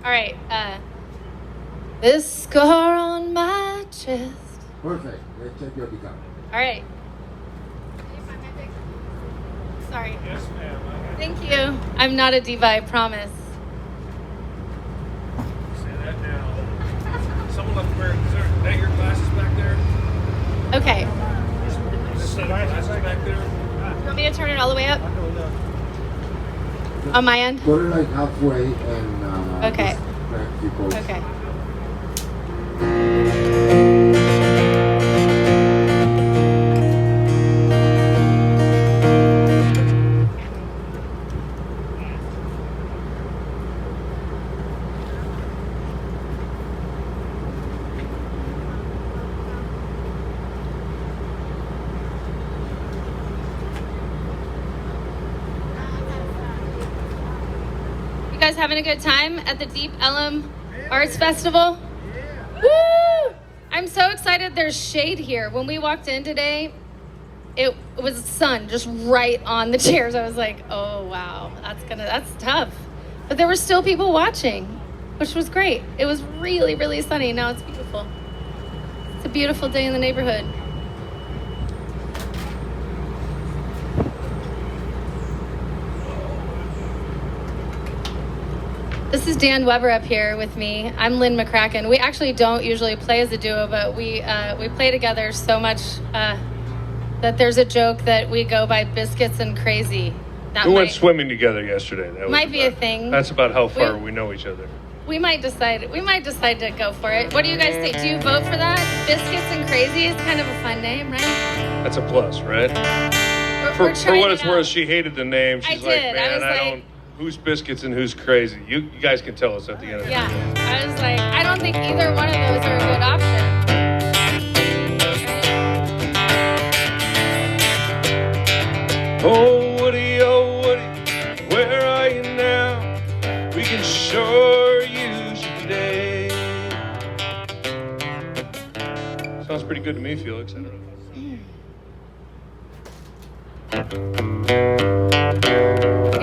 All right. This scar on my chest. Perfect. Let's check your guitar. All right. Sorry. Yes, ma'am. Thank you. I'm not a diva, I promise. Say that now. Someone left wearing, is that your glasses back there? Okay. Is that glasses back there? You want me to turn it all the way up? On my end? Put it like halfway and Okay. just grab a few chords. Okay. You guys having a good time at the Deep Ellum Arts Festival? Woo! I'm so excited there's shade here. When we walked in today, it was sun just right on the chairs. I was like, oh wow, that's tough. But there were still people watching, which was great. It was really, really sunny. Now it's beautiful. It's a beautiful day in the neighborhood. This is Dan Weber up here with me. I'm Lynn McCracken. We actually don't usually play as a duo, but we play together so much that there's a joke that we go by Biscuits and Crazy. We went swimming together yesterday. That might be a thing. That's about how far we know each other. We might decide to go for it. What do you guys think? Do you vote for that? Biscuits and Crazy is kind of a fun name, right? That's a plus, right? For what it's worth, she hated the name. She's like, man, I don't. Who's Biscuits and who's Crazy? You guys can tell us at the end of the Yeah, I was like, I don't think either one of those are a good option. Oh, Woody, where are you now? We can sure use you today. Sounds pretty good to me, Felix. I don't know.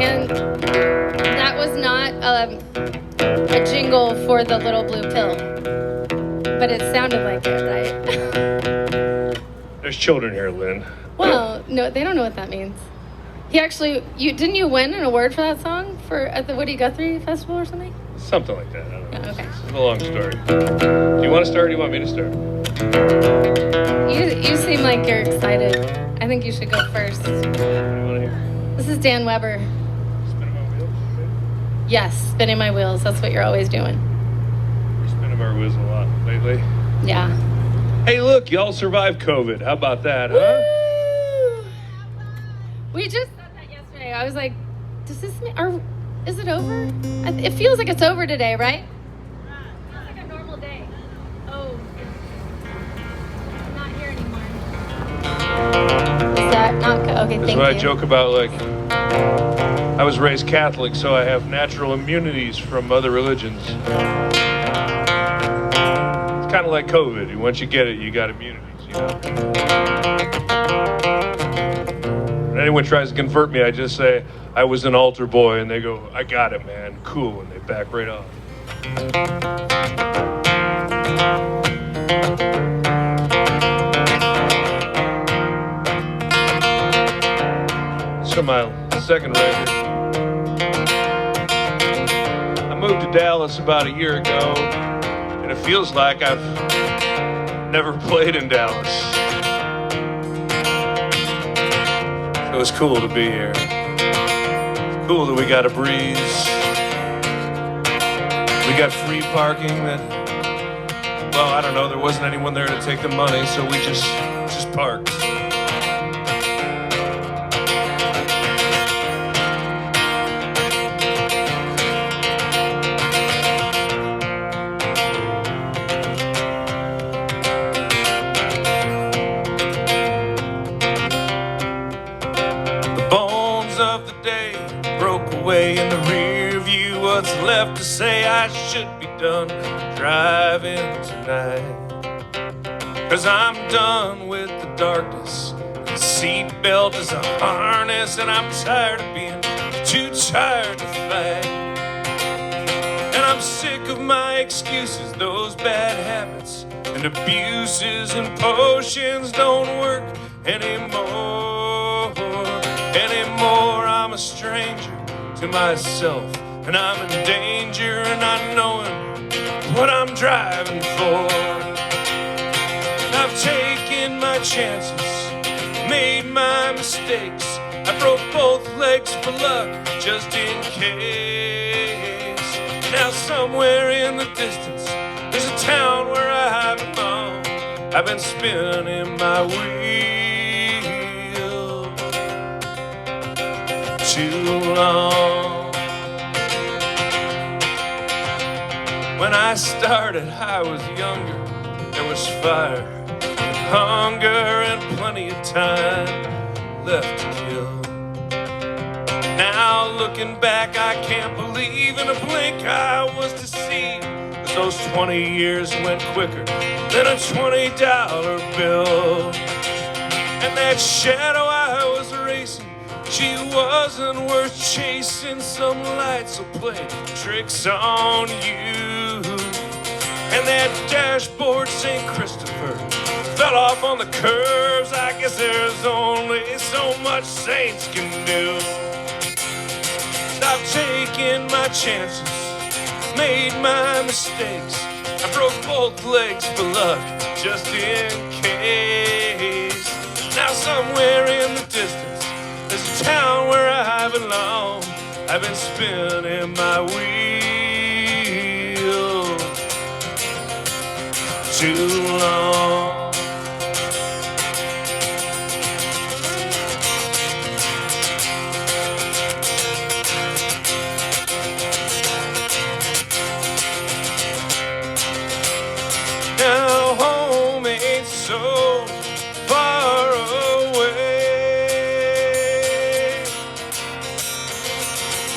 And that was not a jingle for the little blue pill, but it sounded like it, right? There's children here, Lynn. Well, no, they don't know what that means. He actually, didn't you win an award for that song at the Woody Guthrie Festival or something? Something like that. I don't know. Yeah, okay. It's a long story. Do you want to start or do you want me to start? You seem like you're excited. I think you should go first. What do you want to hear? This is Dan Weber. Spinning my wheels? Yes, spinning my wheels. That's what you're always doing. We're spinning our wheels a lot lately. Yeah. Hey, look, y'all survived COVID. How about that, huh? Woo! We just said that yesterday. I was like, does this mean, is it over? It feels like it's over today, right? It feels like a normal day. Oh, I'm not here anymore. Is that not good? Okay, That's thank what you. I joke about, like, I was raised Catholic, so I have natural immunities from other religions. It's kind of like COVID. Once you get it, you got immunities, you know? When anyone tries to convert me, I just say, I was an altar boy, and they go, I got it, man, cool, and they back right off. So my second record. I moved to Dallas about a year ago, and it feels like I've never played in Dallas. So it's cool to be here. It's cool that we got a breeze. We got free parking that, well, I don't know, there wasn't anyone there to take the money, so we just parked. In the rear view, what's left to say? I should be done driving tonight, 'cause I'm done with the darkness. The seatbelt is a harness, and I'm tired of being too tired to fight. And I'm I'm sick of my excuses, those bad habits and abuses and potions don't work anymore. Anymore, I'm a stranger to myself, and I'm in danger and not knowing what I'm driving for. I've taken my chances, made my mistakes. I broke both legs for luck, just in case. Now somewhere in the distance, there's a town where I belong. I've been spinning my wheel too long. When I started, I was younger. There was fire and hunger and plenty of time left to kill. Now looking back, I can't believe in a blink I was deceived, that those 20 years went quicker than a $20 bill. And that shadow I was racing, she wasn't worth chasing. Some lights will play tricks on you. And that dashboard St. Christopher fell off on the curves. I guess there's only so much saints can do. I've taken my chances, made my mistakes. I broke both legs for luck, just in case. Now somewhere in the distance, there's a town where I belong. I've been spinning my wheel too long. Now home ain't so far away.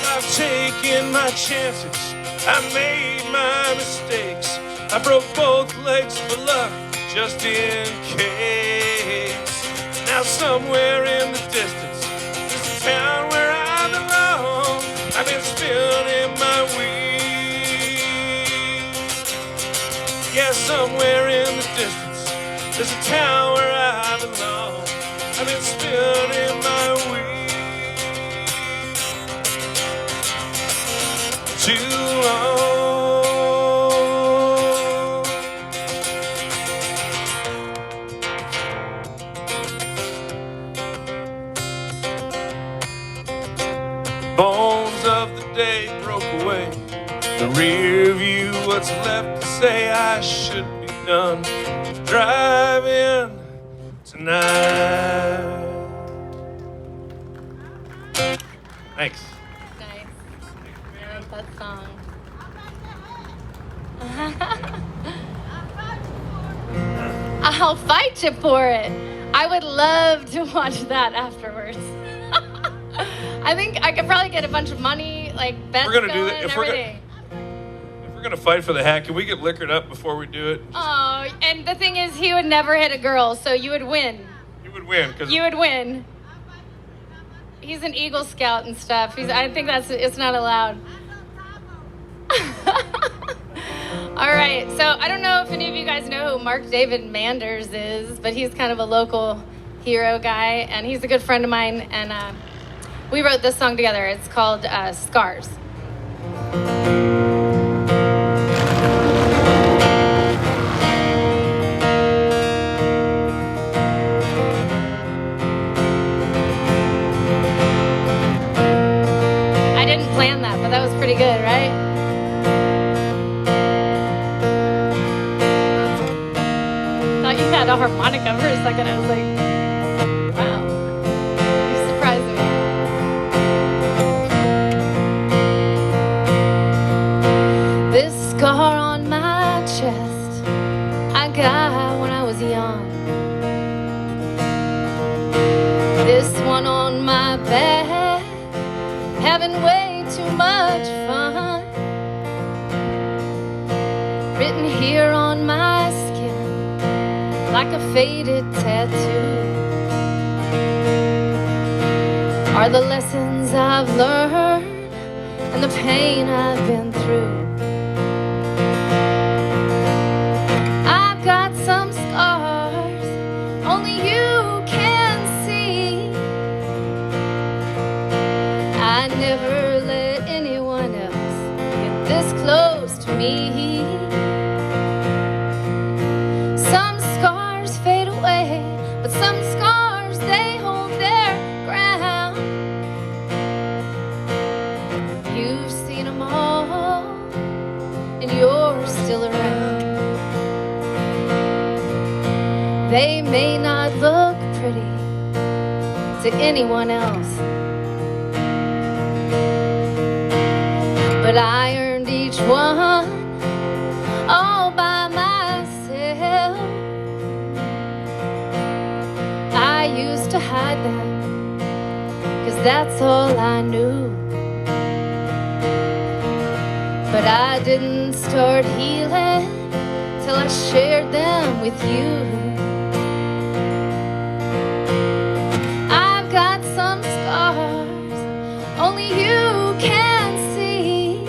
I've taken my chances, I made my mistakes. I broke both legs for luck, just in case. Now somewhere in the distance, there's a town where I belong. I've been spinning my wheel. Yeah, somewhere in the distance, there's a town where I belong. I've been spinning my wheel too long. Bones of the day broke away. The rear view, what's left to say? I should be done driving tonight. Thanks. Nice. I love that song. I'll fight you for it. I would love to watch that afterwards. I think I could probably get a bunch of money, like bets We're gonna going do that. and If we're everything. gonna fight for the hat, can we get liquored up before we do it? Oh, and the thing is, he would never hit a girl, so you would win. You would win, because You would win. He's an Eagle Scout and stuff. I think it's not allowed. All right, so I don't know if any of you guys know who Mark David Manders is, but he's kind of a local hero guy, and he's a good friend of mine, and we wrote this song together. It's called Scars. I didn't plan that, but that was pretty good, right? Thought you had a harmonica for a second. I was like, wow, you surprised me. This scar on my chest I got when I was young. This one on my back, having way too much fun. Written here on my skin like a faded tattoo are the lessons I've learned and the pain I've been through. this close to me. Some scars fade away, but some scars, they hold their ground. You've seen them all, and you're still around. They may not look pretty to anyone else, but I earned each one all by myself. I used to hide them, 'cause that's all I knew. But I didn't start healing till I shared them with you. I've got some scars only you can see.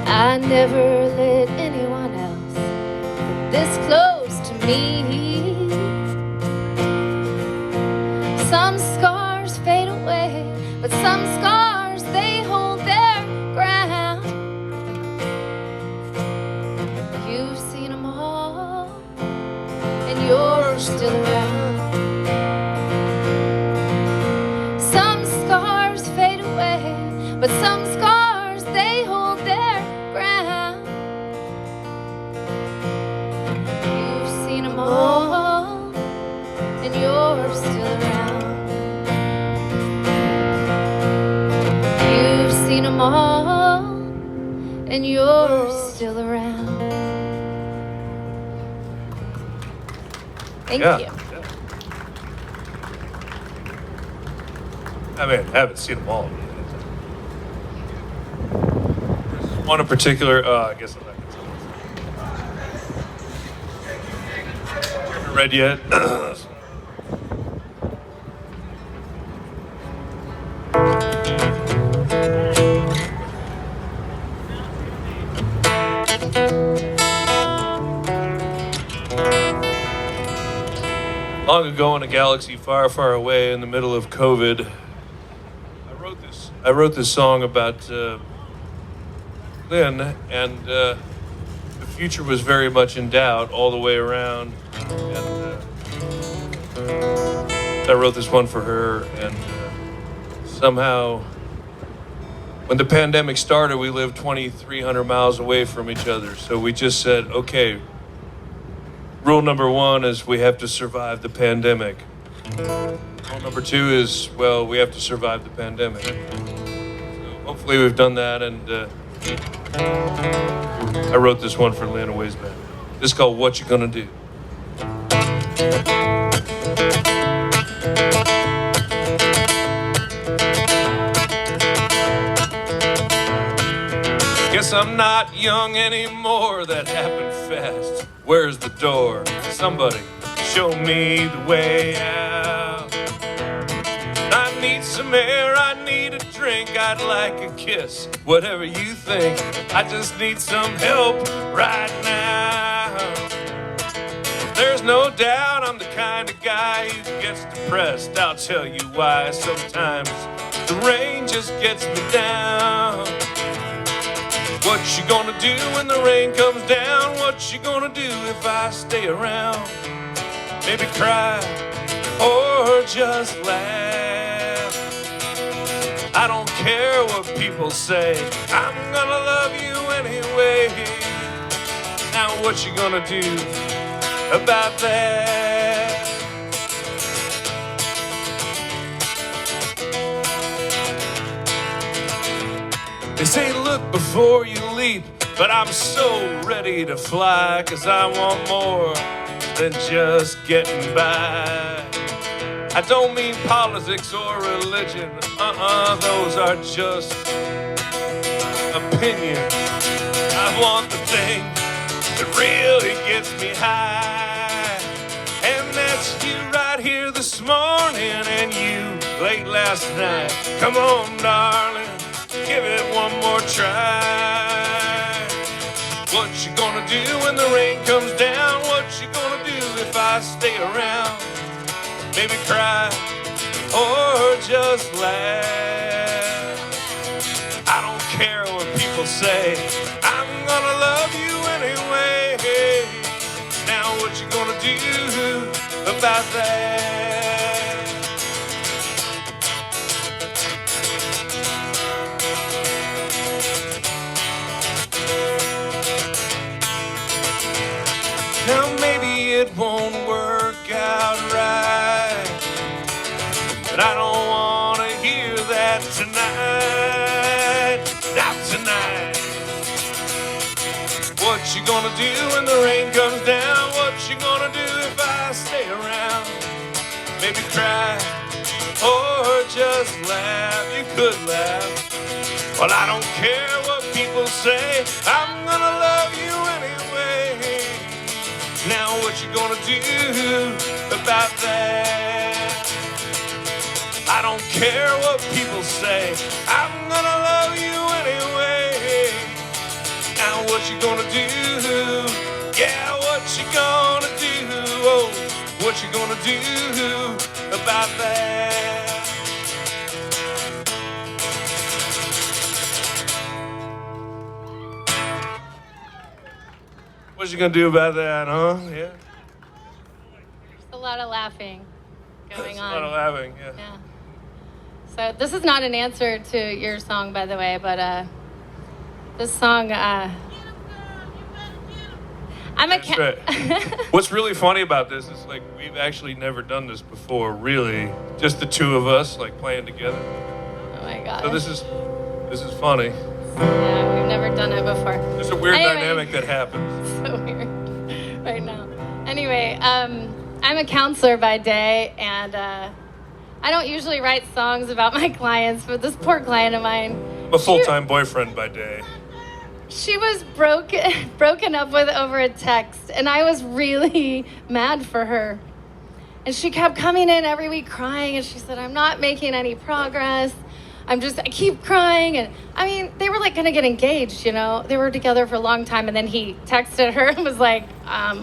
I never let anyone else get this close to me. Some scars fade away, but some scars, they hold their ground. You've seen them all, and you're still around. Some scars fade away, but some scars, they hold their ground. You've seen them all, and you're still around. You've seen them all, and you're still around. Thank Yeah. you. I mean, I haven't seen them all. There's one in particular, I guess I'm not haven't read yet. Long ago in a galaxy far, far away in the middle of COVID, I wrote this song about Lynn, and the future was very much in doubt all the way around. And I wrote this one for her, and somehow, when the pandemic started, we lived 2,300 miles away from each other. So we just said, okay, rule number one is we have to survive the pandemic. Rule number two is, well, we have to survive the pandemic. So hopefully we've done that, and I wrote this one for Lynn a ways back. This is called What You Gonna Do. Guess I'm not young anymore, that happened fast. Where's the door? Somebody show me the way out. I need some air, I need a drink, I'd like a kiss, whatever you think. I just need some help right now. There's no doubt I'm the kind of guy who gets depressed. I'll tell you why. Sometimes the rain just gets me down. What you gonna do when the rain comes down? What you gonna do if I stay around? Maybe cry or just laugh. I don't care what people say, I'm gonna love you anyway. Now what you gonna do about that? They say look before you leap, but I'm so ready to fly, 'cause I want more than just getting by. I don't mean politics or religion, those are just opinions. I want the thing that really gets me high, and that's you right here this morning, and you late last night. Come on, darling, give it one more try. What you gonna do when the rain comes down? What you gonna do if I stay around? Maybe cry or just laugh. I don't care say, I'm gonna love you anyway. Now what you gonna do about that? Now maybe it won't work out right, but I don't wanna hear that tonight. Not tonight. What you gonna do when the rain comes down? What you gonna do if I stay around? Maybe cry or just laugh. You could laugh. Well, I don't care what people say. I'm gonna love you anyway. Now what you gonna do about that? I don't care what people say. I'm gonna love you anyway. Now what you gonna do? Yeah, what you gonna do? Oh, what you gonna do about that? What you gonna do about that, huh? Yeah. There's a lot of laughing going on. A lot of laughing, yeah. Yeah. So this is not an answer to your song, by the way, but this song, I'm a That's right. What's really funny about this is like we've actually never done this before, really. Just the two of us, like playing together. Oh my god. So this is funny. Yeah, we've never done it before. There's a weird Anyway. dynamic that happens. So weird right now. Anyway, I'm a counselor by day, and I don't usually write songs about my clients, but this poor client of mine, I'm a full-time boyfriend by day. she was broken up with over a text, and I was really mad for her. And she kept coming in every week crying, and she said, I'm not making any progress. I keep crying. And I mean, they were like gonna get engaged, you know? They were together for a long time, and then he texted her and was like,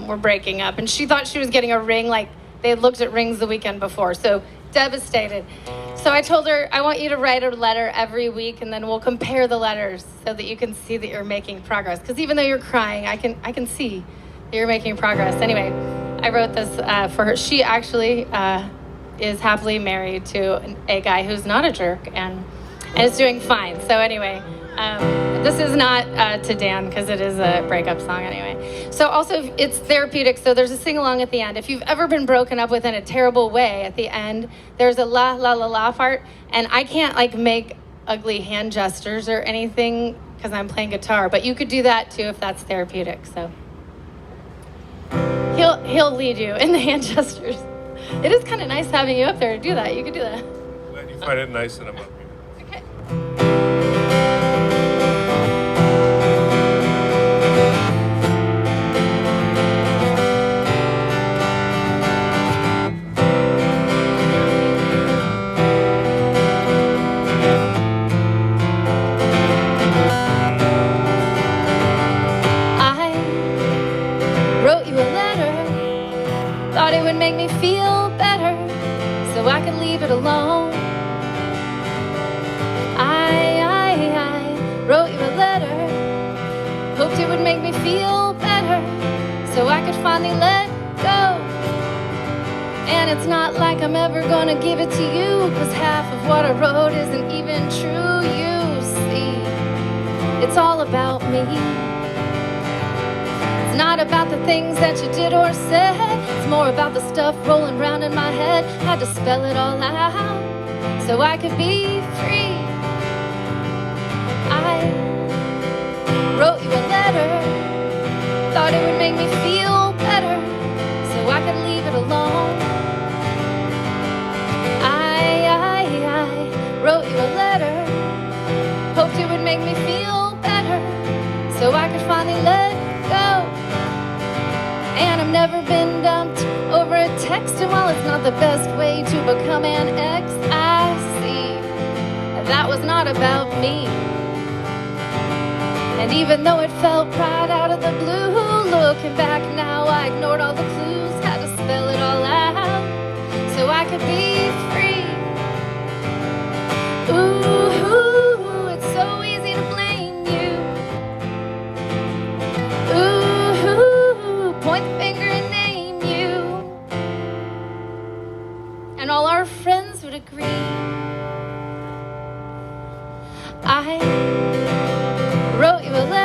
we're breaking up. And she thought she was getting a ring, like they had looked at rings the weekend before. So devastated. So I told her, I want you to write a letter every week, and then we'll compare the letters so that you can see that you're making progress. Because even though you're crying, I can see that you're making progress. Anyway, I wrote this for her. She actually is happily married to a guy who's not a jerk and is doing fine. So anyway, this is not to Dan because it is a breakup song anyway. So also it's therapeutic. So there's a sing-along at the end. If you've ever been broken up with in a terrible way, at the end, there's a la la la la part. And I can't like make ugly hand gestures or anything because I'm playing guitar, but you could do that too if that's therapeutic. So he'll lead you in the hand gestures. It is kind of nice having you up there to do that. You could do that. Glad you find it nice that I'm up here. Okay. I wrote you a letter, thought it would make me feel better, so I could leave it alone. I wrote you a letter, hoped it would make me feel better, so I could finally let go. And it's not like I'm ever gonna give it to you, 'cause half of what I wrote isn't even true, you see. It's all about me. It's not about the things that you did or said. It's more about the stuff rolling around in my head. Had to spell it all out so I could be free. I wrote you a letter, thought it would make me feel better, so I could leave it alone. I wrote you a letter, hoped it would make me feel better, so I could finally let go. And I've never been dumped over a text, and while it's not the best way to become an ex, I see that was not about me. And even though it felt right out of the blue, looking back now, I ignored all the clues, had to spell it all out so I could be free. Ooh, it's so easy to blame you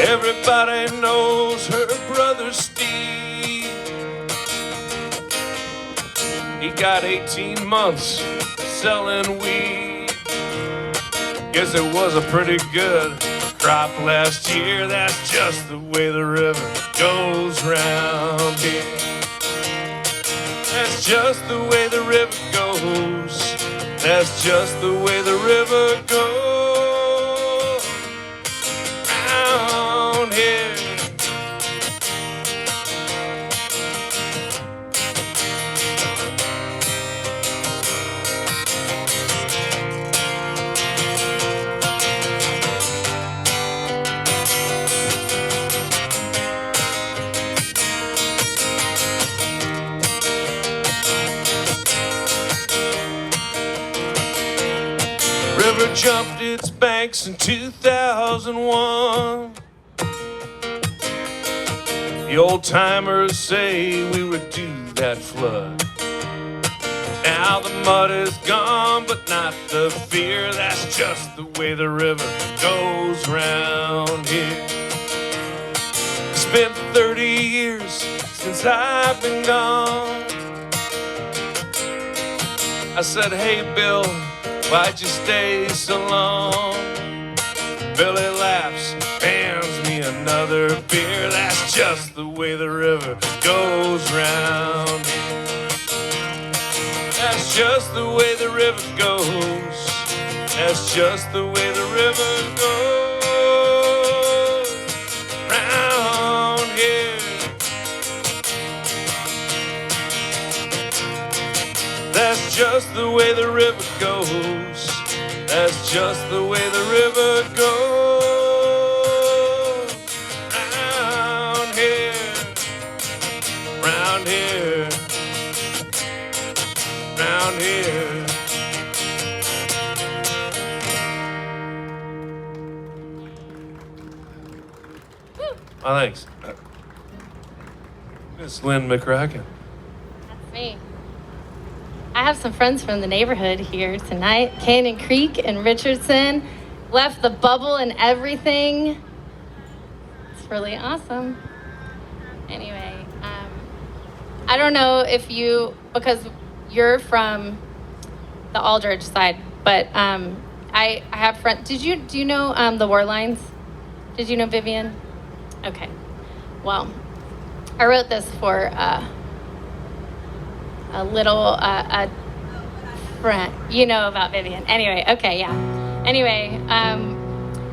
Everybody knows her brother Steve. He got 18 months selling weed. Guess it was a pretty good crop last year. That's just the way the river goes round here. That's just the way the river goes. That's just the way the river goes round here. River jumped its banks in 2001. The old timers say we were due that flood. Now the mud is gone, but not the fear. That's just the way the river goes round here. It's been 30 years since I've been gone. I said, hey, Bill, why'd you stay so long? Billy laughs, hands me another beer. That's just the way the river goes round. That's just the way the river goes. That's just the way the river goes round here. That's just the way the river goes. That's just the way the river goes round here, round here, round here. Oh, thanks. Miss Lynn McCracken. That's me. I have some friends from the neighborhood here tonight. Cannon Creek and Richardson left the bubble and everything. It's really awesome. Anyway, I don't know if you, because you're from the Aldridge side, but I have friends. Do you know the Warlines? Did you know Vivian? Okay. Well, I wrote this for a little friend. You know about Vivian. Anyway, okay, yeah. Anyway,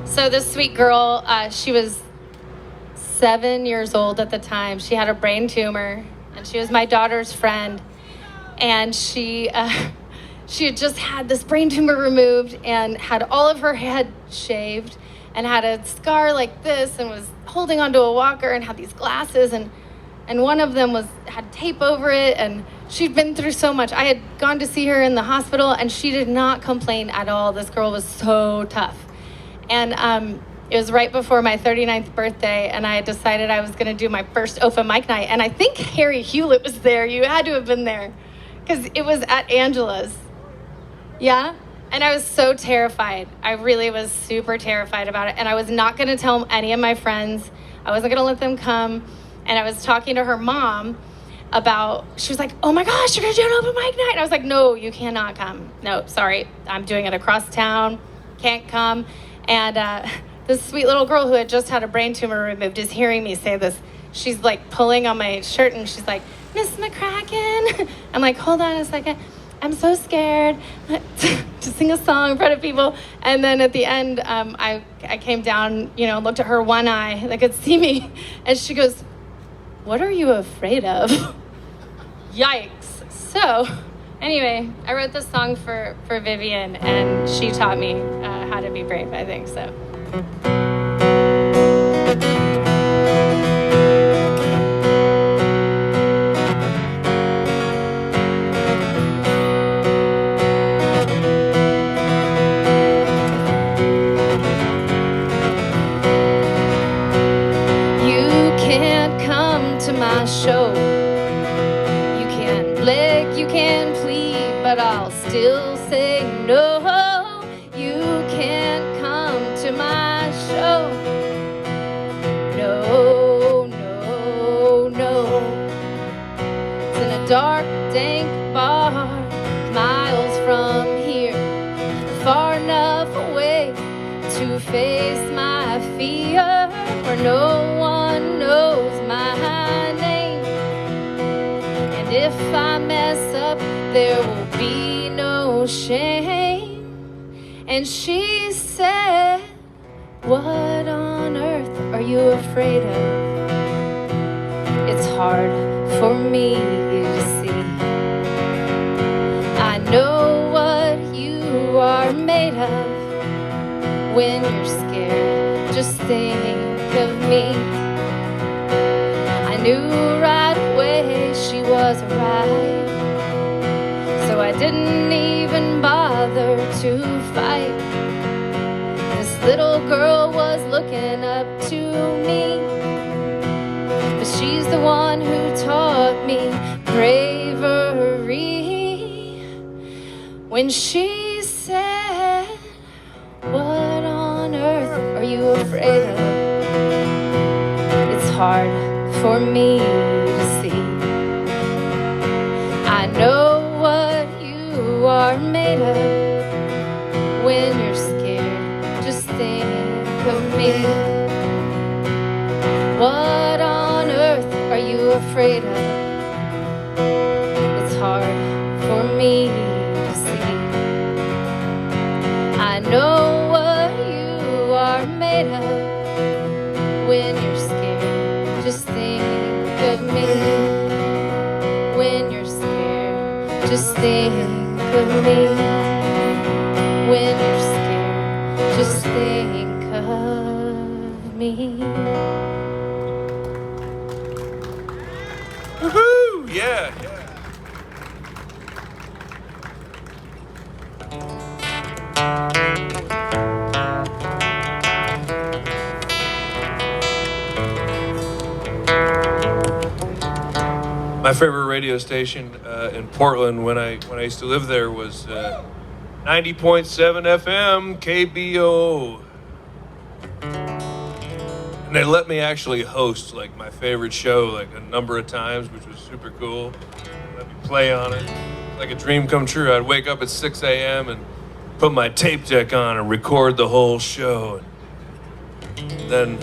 so this sweet girl, she was 7 years old at the time. She had a brain tumor, and she was my daughter's friend. And she had just had this brain tumor removed and had all of her head shaved and had a scar like this and was holding onto a walker and had these glasses and one of them had tape over it, and she'd been through so much. I had gone to see her in the hospital, and she did not complain at all. This girl was so tough. And it was right before my 39th birthday, and I had decided I was going to do my first open mic night. And I think Harry Hewlett was there. You had to have been there, because it was at Angela's. Yeah? And I was so terrified. I really was super terrified about it. And I was not going to tell any of my friends. I wasn't going to let them come. And I was talking to her mom about, she was like, oh my gosh, you're going to do an open mic night. And I was like, no, you cannot come. No, sorry. I'm doing it across town. Can't come. And this sweet little girl who had just had a brain tumor removed is hearing me say this. She's like pulling on my shirt and she's like, Miss McCracken. I'm like, hold on a second. I'm so scared to sing a song in front of people. And then at the end, I came down, looked at her one eye that could see me. And she goes, what are you afraid of? Yikes. So anyway, I wrote this song for Vivian, and she taught me how to be brave, I think, so. Show. You can beg, you can plead, but I'll still say no. You can't come to my show. dark, dank bar, miles from here, far enough away to face my fear, where no one knows my name. And if I mess up, there will be no shame. And she said, what on earth are you afraid of? It's hard for me to see. I know what you are made of. When you're scared, just think of me. I knew right away she was right, so I didn't even bother to fight. This little girl was looking up to me, but she's the one who taught me bravery. When she said, what on earth are you afraid of? It's hard for me to see. I know what you are made of. When you're scared, just think of me. What on earth are you afraid of? It's hard for me to see. I know what you are made of. When you're scared, just think of me. When you're scared, just think of me. When you're scared, just think of me. Woohoo! Yeah. My favorite radio station in Portland when I used to live there was 90.7 FM KBO. And they let me actually host like my favorite show like a number of times, which was super cool. Let me play on it. It's like a dream come true. I'd wake up at 6 a.m. and put my tape deck on and record the whole show. And then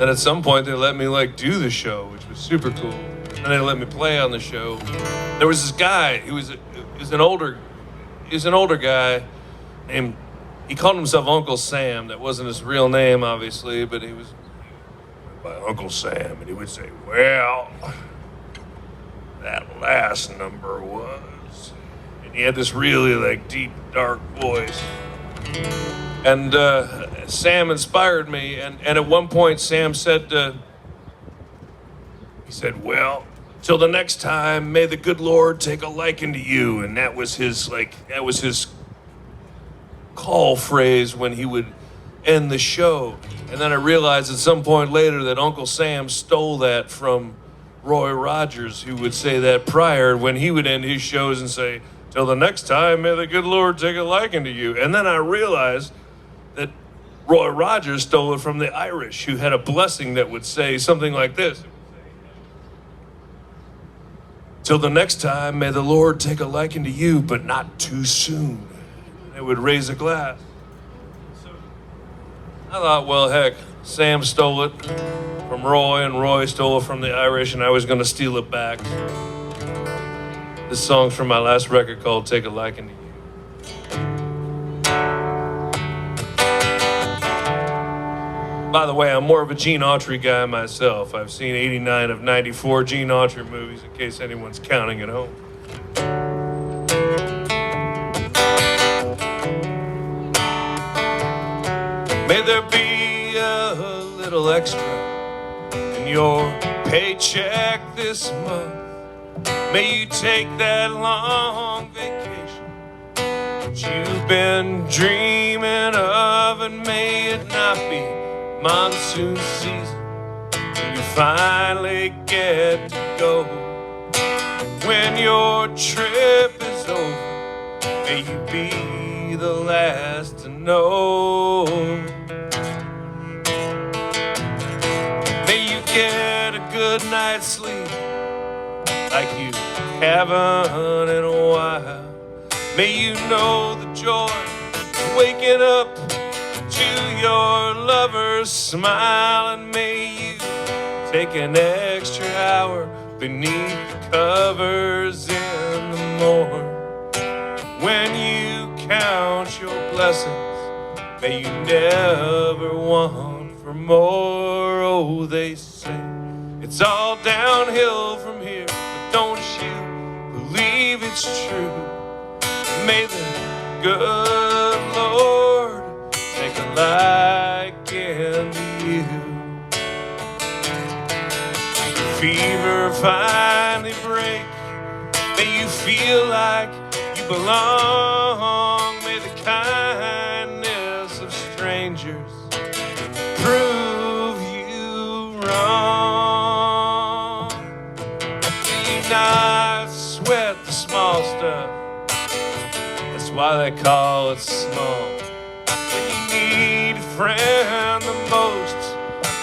at some point they let me like do the show, which was super cool. And they let me play on the show. There was this guy. He was an older guy named. He called himself Uncle Sam. That wasn't his real name, obviously, but he was by Uncle Sam, and he would say, "Well, that last number was," and he had this really like deep, dark voice. And Sam inspired me. And at one point, Sam said, he said, "Well, till the next time, may the good Lord take a liking to you." And that was his call phrase when he would end the show. And then I realized at some point later that Uncle Sam stole that from Roy Rogers, who would say that prior when he would end his shows and say, "Till the next time, may the good Lord take a liking to you." And then I realized that Roy Rogers stole it from the Irish, who had a blessing that would say something like this. "Till the next time, may the Lord take a liking to you, but not too soon." They would raise a glass. So I thought, well, heck, Sam stole it from Roy, and Roy stole it from the Irish, and I was going to steal it back. This song's from my last record called "Take a Liking to You." By the way, I'm more of a Gene Autry guy myself. I've seen 89 of 94 Gene Autry movies, in case anyone's counting at home. May there be a little extra in your paycheck this month. May you take that long vacation that you've been dreaming of, and may it not be monsoon season when you finally get to go. When your trip is over, may you be the last to know. May you get a good night's sleep like you haven't in a while. May you know the joy of waking up to your lover's smile, and may you take an extra hour beneath the covers in the morn. When you count your blessings, may you never want for more. Oh, they say it's all downhill from here, but don't you believe it's true? May the good Lord take a liking to you. Fever finally break, may you feel like you belong. May the kindness of strangers prove you wrong. May you not sweat the small stuff, that's why they call it small. When you need a friend the most,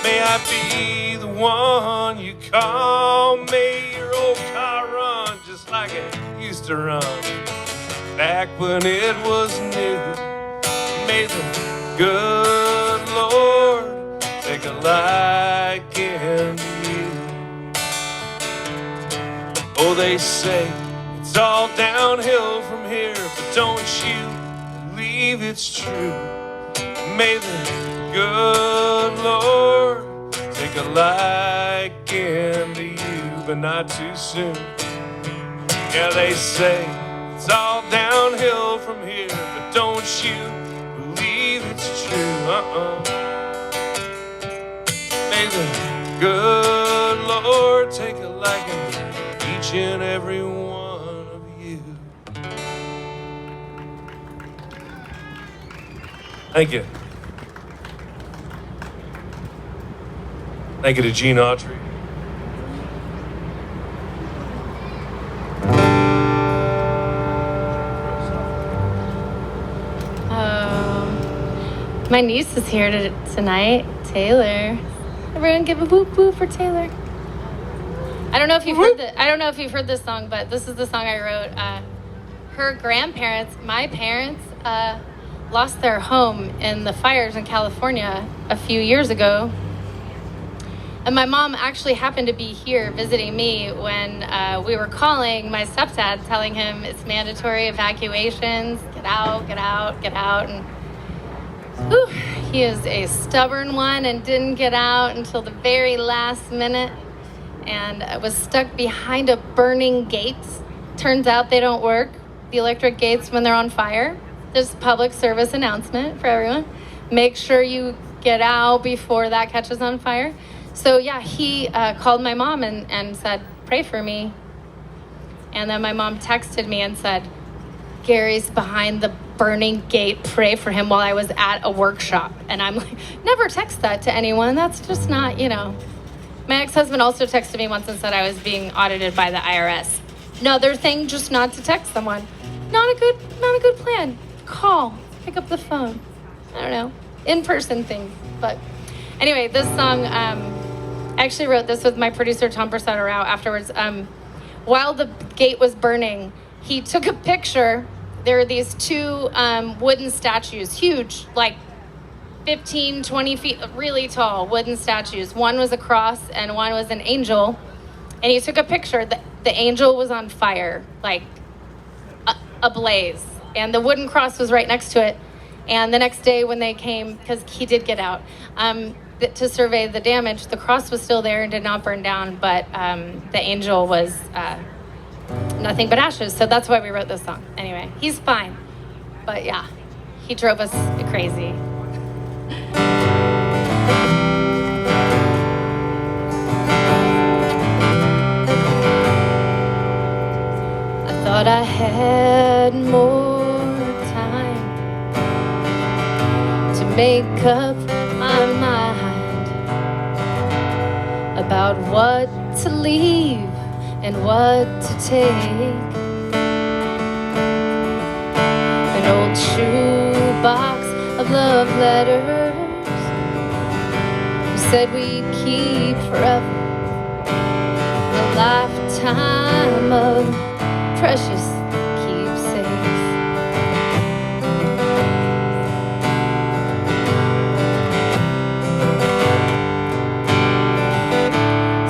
may I be the one you call. May your old car run just like it used to run back when it was new. May the good Lord take a liking to you. Oh, they say it's all downhill from here, but don't you believe it's true? May the good Lord take a liking to you, but not too soon. Yeah, they say it's all downhill from here, but don't you believe it's true? May the good Lord take a liking to each and every one of you. Thank you. Thank you to Gene Autry. My niece is here tonight, Taylor. Everyone give a whoop whoop for Taylor. I don't know if you've heard this song, but this is the song I wrote. Her grandparents, my parents, lost their home in the fires in California a few years ago. And my mom actually happened to be here visiting me when we were calling my stepdad, telling him it's mandatory evacuations, get out, get out, get out. And whew, he is a stubborn one and didn't get out until the very last minute and was stuck behind a burning gate. Turns out they don't work, the electric gates, when they're on fire. There's a public service announcement for everyone. Make sure you get out before that catches on fire. So yeah, he called my mom and said, pray for me. And then my mom texted me and said, Gary's behind the burning gate, pray for him, while I was at a workshop. And I'm like, never text that to anyone. That's just not, My ex-husband also texted me once and said I was being audited by the IRS. Another thing, just not to text someone. Not a good plan. Call, pick up the phone. I don't know, in-person things. But anyway, this song, I actually wrote this with my producer, Tom Brasetta Rao, afterwards. While the gate was burning, he took a picture. There are these two wooden statues, huge, like 15, 20 feet, really tall wooden statues. One was a cross and one was an angel. And he took a picture. The angel was on fire, like ablaze. And the wooden cross was right next to it. And the next day when they came, because he did get out, to survey the damage, the cross was still there and did not burn down, but the angel was nothing but ashes. So that's why we wrote this song. Anyway, he's fine. But yeah, he drove us crazy. I thought I had more time to make up my mind about what to leave and what to take. An old shoebox of love letters you said we'd keep forever. The lifetime of precious keepsakes.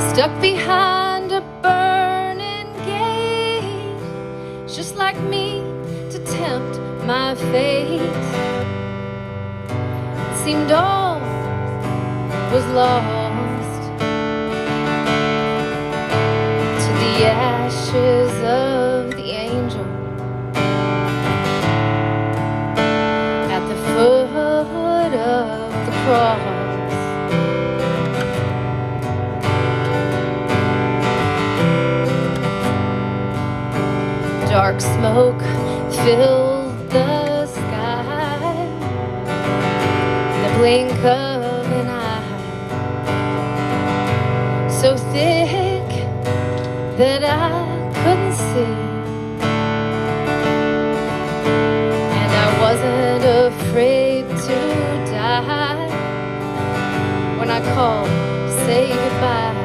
Stuck behind a burning gate, just like me, to tempt my fate. It seemed all was lost, to the ashes of the angel at the foot of the cross. Dark smoke filled the sky, the blink of an eye, so thick that I couldn't see. And I wasn't afraid to die when I called to say goodbye.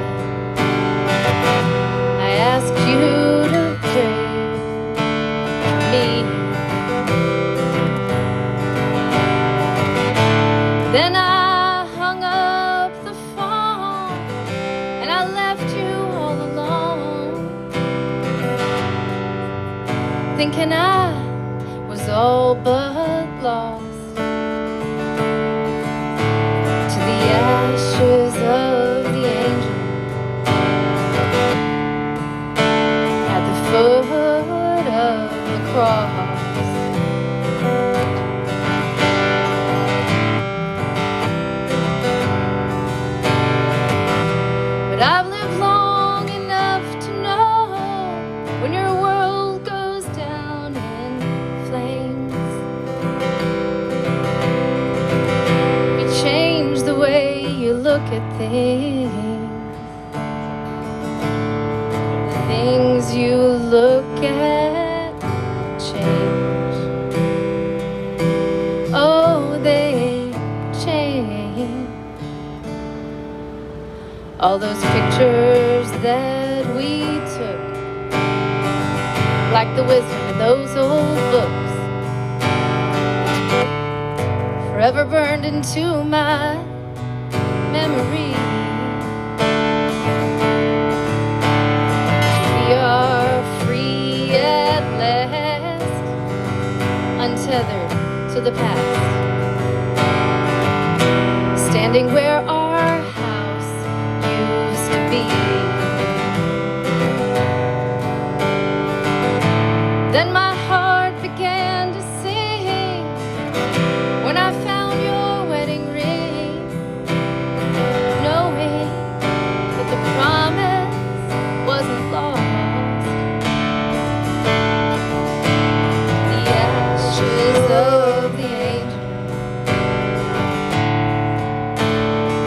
I asked you to pray. Then I hung up the phone and I left you all alone, thinking I was all but lost, to the ashes of the angel at the foot of the cross. But I've lived long enough to know when your world goes down in flames, you change the way you look at things. The things you look at change. Oh, they change. All those pictures that we took, like the wisdom in those old books, forever burned into my memory. We are free at last, untethered to the past, standing where our house used to be. Then my heart began to sing when I found your wedding ring, knowing that the promise wasn't lost. The ashes of the angel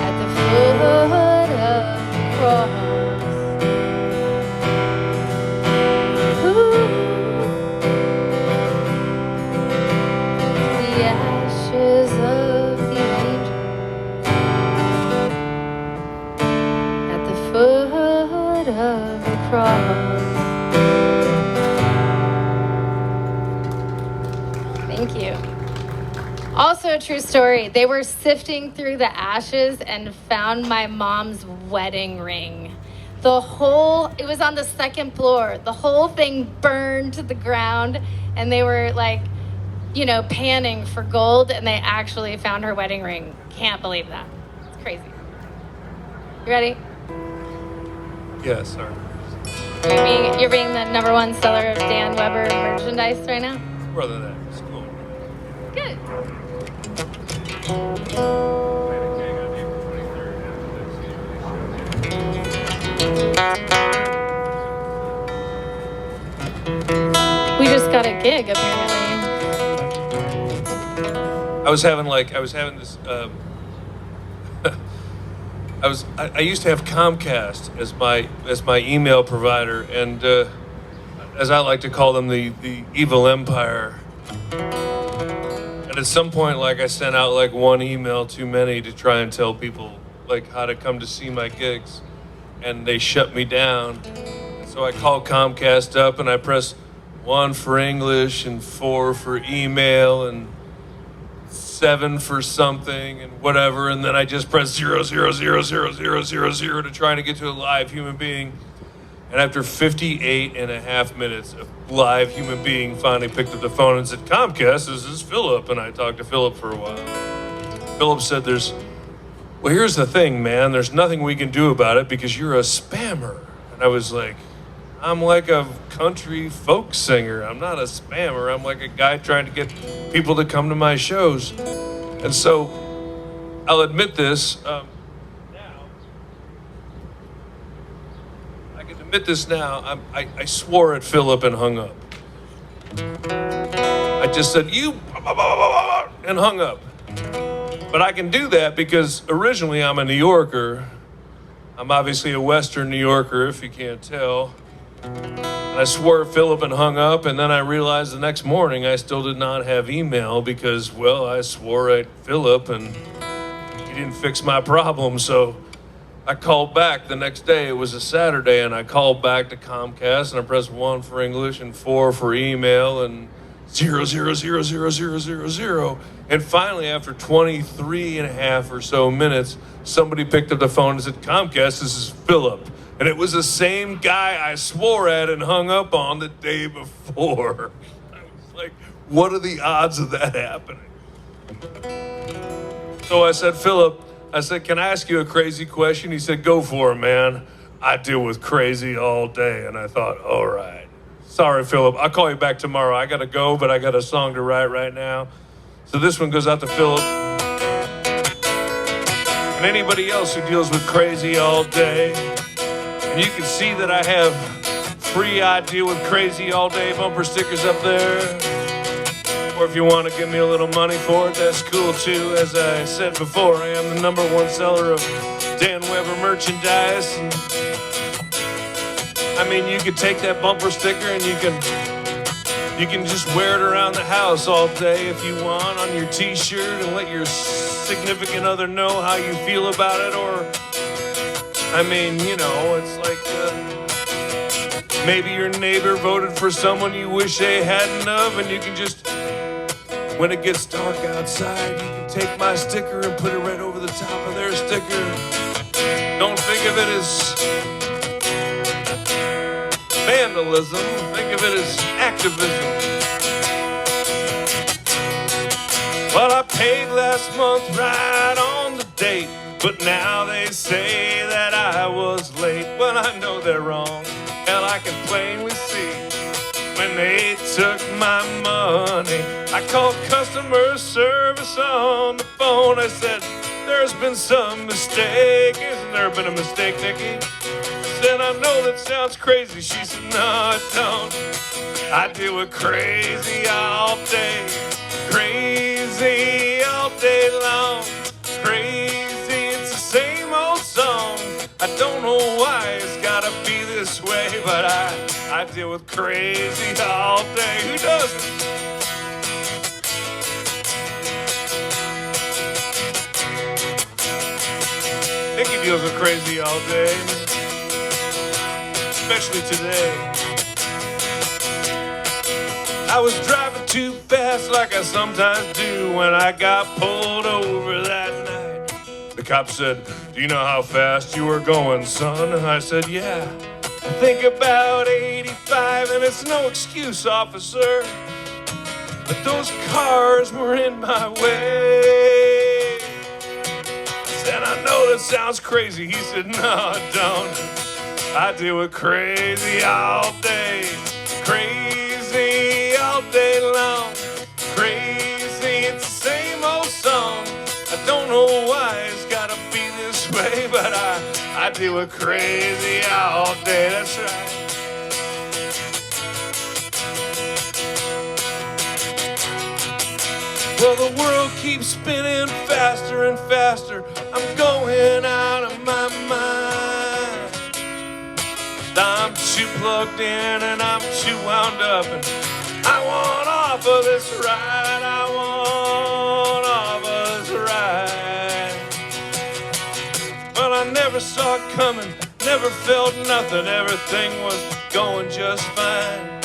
at the foot of the cross. Ooh. The ashes of the angel at the foot of the cross. Thank you. Also a true story. They were sifting through the ashes and found my mom's wedding ring. It was on the second floor. The whole thing burned to the ground, and they were like, panning for gold, and they actually found her wedding ring. Can't believe that. It's crazy. You ready? Yeah, sorry. You're being the #1 seller of Dan Weber merchandise right now? More than that. It's cool. Good. We just got a gig, apparently. I was having this. I used to have Comcast as my email provider, and as I like to call them, the evil empire. And at some point, I sent out one email too many to try and tell people how to come to see my gigs. and they shut me down. So I called Comcast up and I pressed 1 for English and 4 for email and 7 for something and whatever, and then I just pressed 0, to try to get to a live human being. And after 58.5 minutes, a live human being finally picked up the phone and said, Comcast, this is Philip. And I talked to Philip for a while. Philip said, well, here's the thing, man. There's nothing we can do about it because you're a spammer. And I was like, I'm like a country folk singer. I'm not a spammer. I'm like a guy trying to get people to come to my shows. And so I'll admit this now. I can admit this now. I swore at Philip and hung up. I just said, you, and hung up. But I can do that because originally I'm a New Yorker. I'm obviously a Western New Yorker, if you can't tell. And I swore at Philip and hung up, and then I realized the next morning I still did not have email because, well, I swore at Philip and he didn't fix my problem. So I called back the next day. It was a Saturday, and I called back to Comcast, and I pressed 1 for English and 4 for email and 0. And finally, after 23.5 or so minutes, somebody picked up the phone and said, Comcast, this is Philip. And it was the same guy I swore at and hung up on the day before. I was like, what are the odds of that happening? So I said, Philip, can I ask you a crazy question? He said, go for it, man. I deal with crazy all day. And I thought, all right. Sorry, Philip. I'll call you back tomorrow. I got to go, but I got a song to write right now. So this one goes out to Philip. And anybody else who deals with crazy all day. And you can see that I have free I Deal With Crazy All Day bumper stickers up there. Or if you want to give me a little money for it, that's cool too. As I said before, I am the #1 seller of Dan Weber merchandise. And I mean, you could take that bumper sticker and you can just wear it around the house all day if you want on your t-shirt and let your significant other know how you feel about it. Or I mean, you know, it's like maybe your neighbor voted for someone you wish they hadn't of, and you can just, when it gets dark outside, you can take my sticker and put it right over the top of their sticker. Don't think of it as vandalism, think of it as activism. Well, I paid last month right on the date, but now they say that I was late. Well, I know they're wrong. Hell, I can plainly see when they took my money. I called customer service on the phone. I said, there's been some mistake. Hasn't there been a mistake, Nikki? I said, I know that sounds crazy. She said, no, it don't. I deal with crazy all day. Crazy all day long. Crazy, it's the same old song. I don't know why it's gotta be this way, but I deal with crazy all day. Who doesn't? Nikki deals with crazy all day, especially today. I was driving too fast like I sometimes do when I got pulled over that night. The cop said, do you know how fast you were going, son? And I said, yeah, I think about 85, and it's no excuse, officer, but those cars were in my way. I said, I know that sounds crazy. He said, no, it don't. I deal with crazy all day. Crazy all day long. Crazy, it's the same old song. I don't know why it's gotta be this way, but I deal with crazy all day. That's right. Well, the world keeps spinning faster and faster. I'm going out of my mind. I'm too plugged in and I'm too wound up, and I want off of this ride. I want off of this ride. Well, I never saw it coming, never felt nothing, everything was going just fine.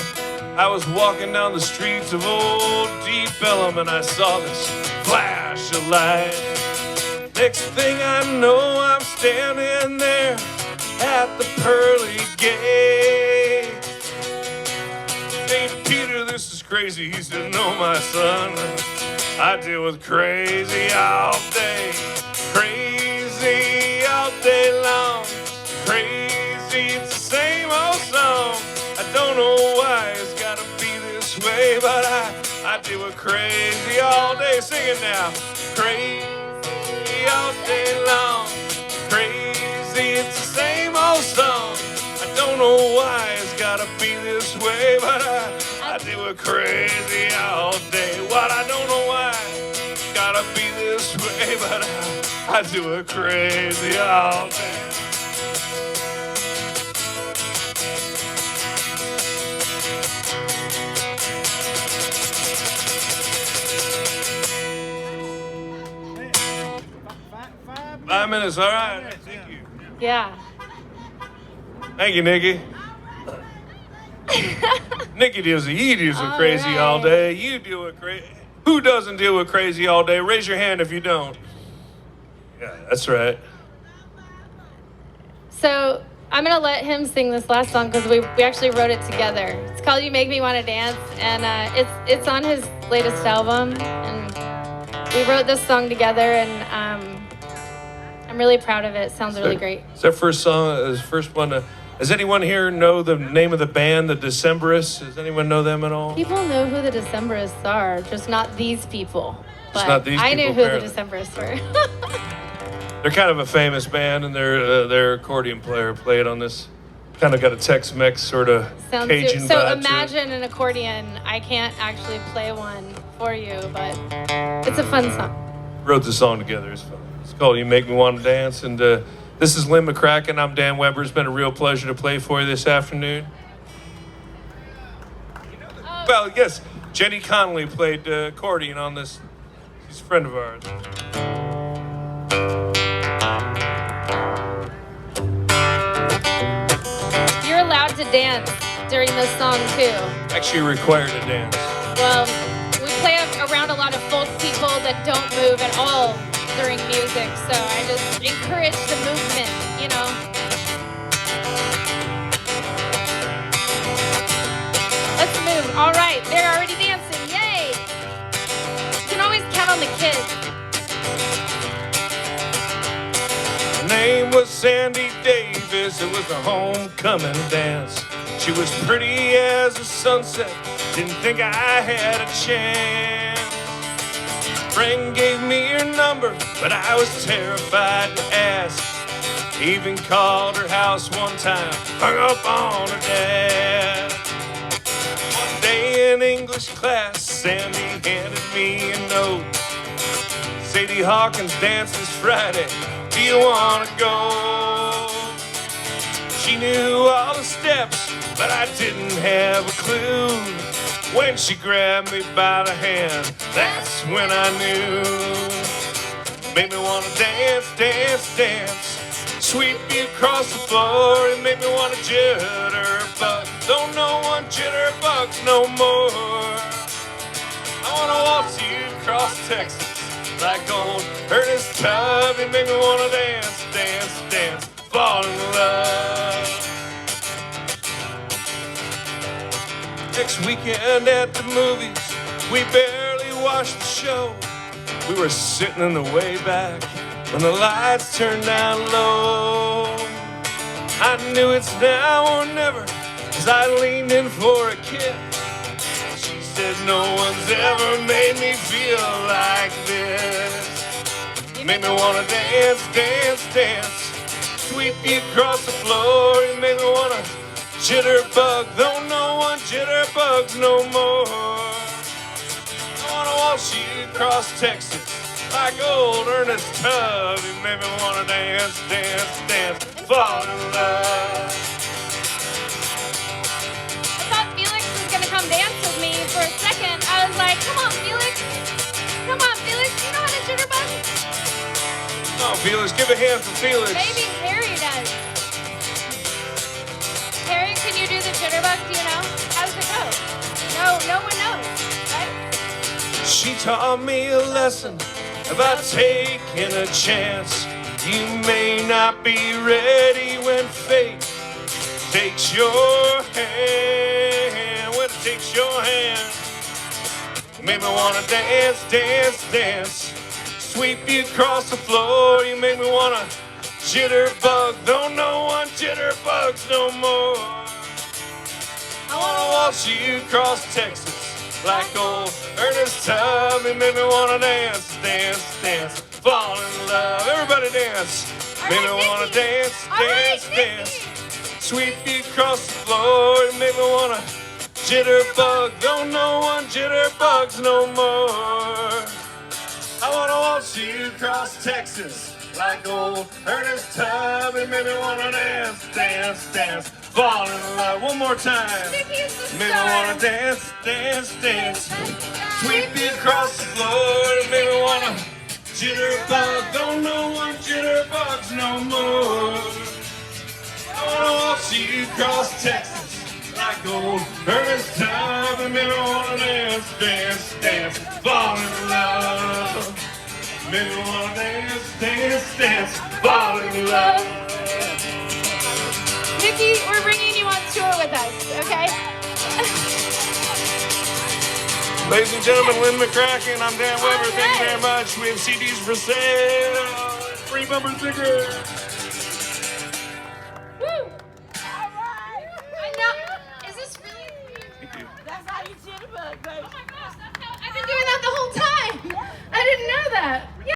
I was walking down the streets of old deep Ellum and I saw this flash of light. Next thing I know, I'm standing there at the pearly gate. St. Peter, this is crazy. He said, no, my son, I deal with crazy all day. Crazy all day long. Crazy, it's the same old song. I don't know why it's gotta be this way, but I deal with crazy all day. Sing it now. Crazy all day long. Crazy, it's the same old song. I don't know why it's gotta be this way, but I deal with crazy all day. What I don't know why it's gotta be this way, but I do it crazy all day. Five minutes, all right. Thank you. Yeah. Thank you, Nikki. Nikki deals with crazy right. all day. You deal with crazy. Who doesn't deal with crazy all day? Raise your hand if you don't. Yeah, that's right. So I'm gonna let him sing this last song because we actually wrote it together. It's called "You Make Me Want to Dance," and it's on his latest album. And we wrote this song together, and I'm really proud of it. It sounds really great. It's our first song. His first one. Does anyone here know the name of the band, the Decemberists? Does anyone know them at all? People know who the Decemberists are, just not these people. But not these I people, knew who apparently. the Decemberists were. They're kind of a famous band, and their accordion player played on this. Kind of got a Tex-Mex sort of Cajun So vibe imagine an accordion. I can't actually play one for you, but it's a fun song. Wrote the song together. It's fun. It's called "You Make Me Want to Dance," and this is Lynn McCracken. I'm Dan Weber. It's been a real pleasure to play for you this afternoon. Well, yes, Jenny Connolly played accordion on this. She's a friend of ours. You're allowed to dance during this song too. Actually required to dance. Well, we play around a lot of folk people that don't move at all during music, so I just encourage the movement, you know. Let's move. All right, they're already dancing. Yay! You can always count on the kids. Her name was Sandy Davis. It was a homecoming dance. She was pretty as a sunset. Didn't think I had a chance. Friend gave me her number, but I was terrified to ask. Even called her house one time, hung up on her dad. One day in English class, Sandy handed me a note. Sadie Hawkins dances Friday, do you wanna go? She knew all the steps, but I didn't have a clue. When she grabbed me by the hand, that's when I knew. Made me wanna dance, dance, dance. Sweep you across the floor and made me wanna jitterbug. Don't no one jitterbugs no more. I wanna waltz you across Texas like old Ernest Tubb. It made me wanna dance, dance, dance, fall in love. Next weekend at the movies, we barely watched the show. We were sitting in the way back when the lights turned down low. I knew it's now or never as I leaned in for a kiss. She said, no one's ever made me feel like this. Made me wanna dance, dance, dance. Sweep you across the floor. You made me wanna jitterbug, though no one jitterbugs no more. I wanna waltz you across Texas like old Ernest Tubb. You made me wanna dance, dance, dance, fall in love. I thought Felix was gonna come dance with me for a second. I was like, come on, Felix. Come on, Felix. You know how to jitterbug? Come on, Felix. Give a hand for Felix. Maybe Harry does. taught me a lesson about taking a chance. You may not be ready when fate takes your hand. When it takes your hand, make me wanna dance, dance, dance. Sweep you across the floor. You make me wanna jitterbug. Don't no one jitterbugs no more. I wanna waltz you across Texas like old Ernest Tubb. You make me wanna dance, dance, dance. Fall in love. Everybody dance. Make me wanna dance, dance, dance. Sweep you across the floor. You make me wanna jitterbug. Don't no one jitterbugs no more. I wanna waltz you across Texas like old Ernest Tubb. And make me wanna dance, dance, dance. Fall in love. One more time. Make me wanna dance, dance, dance. Sweep you across the floor. And make me wanna jitterbug. Don't no one jitterbugs no more. I wanna waltz you across Texas like old Ernest Tubb. And make me wanna dance, dance, dance. Fall in love. Make me wanna dance, dance, dance. Fall in love. Nikki, we're bringing you on tour with us, okay? Ladies and gentlemen, Lynn McCracken, I'm Dan Weber. Thank you very much. We have CDs for sale. Free bumper stickers. Woo! All right. I know. Is this really? Thank you. That's how you jitterbug, baby. Oh my gosh, I've been doing that the whole time. I didn't know that.